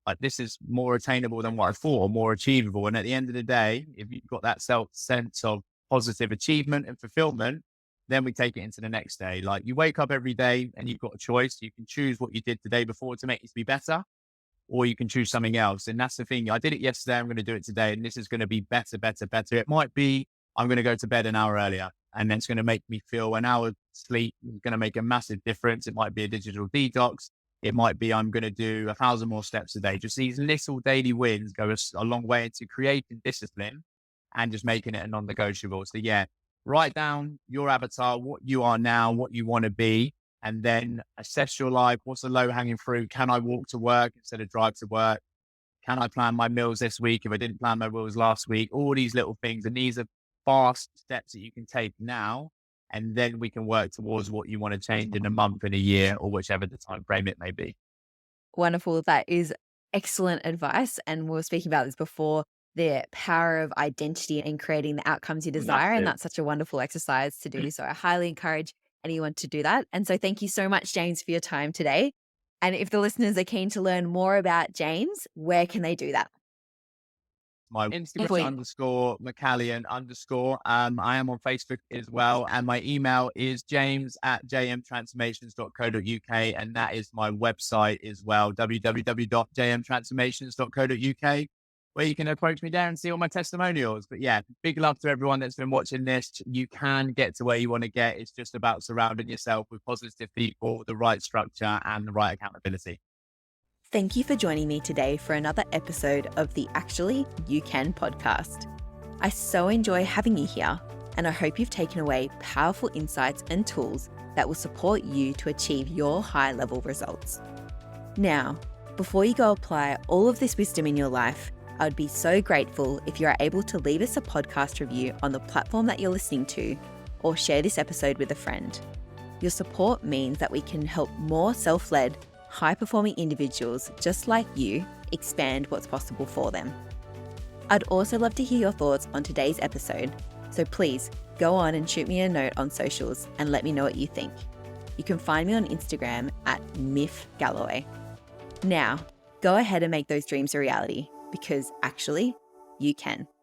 like this is more attainable than what I thought, or more achievable. And at the end of the day, if you've got that sense of positive achievement and fulfillment, then we take it into the next day. Like you wake up every day and you've got a choice. You can choose what you did the day before to make it to be better, or you can choose something else. And that's the thing. I did it yesterday. I'm going to do it today. And this is going to be better, better, better. It might be I'm going to go to bed an hour earlier, and then it's going to make me feel an hour sleep is going to make a massive difference. It might be a digital detox. It might be I'm going to do 1,000 more steps a day. Just these little daily wins go a long way into creating discipline and just making it a non-negotiable. So yeah, write down your avatar, what you are now, what you want to be, and then assess your life. What's the low hanging fruit? Can I walk to work instead of drive to work? Can I plan my meals this week if I didn't plan my meals last week? All these little things. And these are fast steps that you can take now. And then we can work towards what you want to change in a month, in a year, or whichever the time frame it may be. Wonderful. That is excellent advice. And we were speaking about this before, the power of identity in creating the outcomes you desire. And Massive. that's such a wonderful exercise to do. So I highly encourage anyone to do that. And so thank you so much, James, for your time today. And if the listeners are keen to learn more about James, where can they do that? My Instagram Wait. underscore McCallion underscore. I am on Facebook as well. And my email is james@jmtransformations.co.uk. And that is my website as well, www.jmtransformations.co.uk, where you can approach me there and see all my testimonials. But yeah, big love to everyone that's been watching this. You can get to where you want to get. It's just about surrounding yourself with positive people, the right structure, and the right accountability. Thank you for joining me today for another episode of the Actually You Can podcast. I so enjoy having you here, and I hope you've taken away powerful insights and tools that will support you to achieve your high-level results. Now, before you go apply all of this wisdom in your life, I would be so grateful if you are able to leave us a podcast review on the platform that you're listening to, or share this episode with a friend. Your support means that we can help more self-led, high-performing individuals just like you expand what's possible for them. I'd also love to hear your thoughts on today's episode, so please go on and shoot me a note on socials and let me know what you think. You can find me on Instagram @MiffGalloway. Now, go ahead and make those dreams a reality, because actually, you can.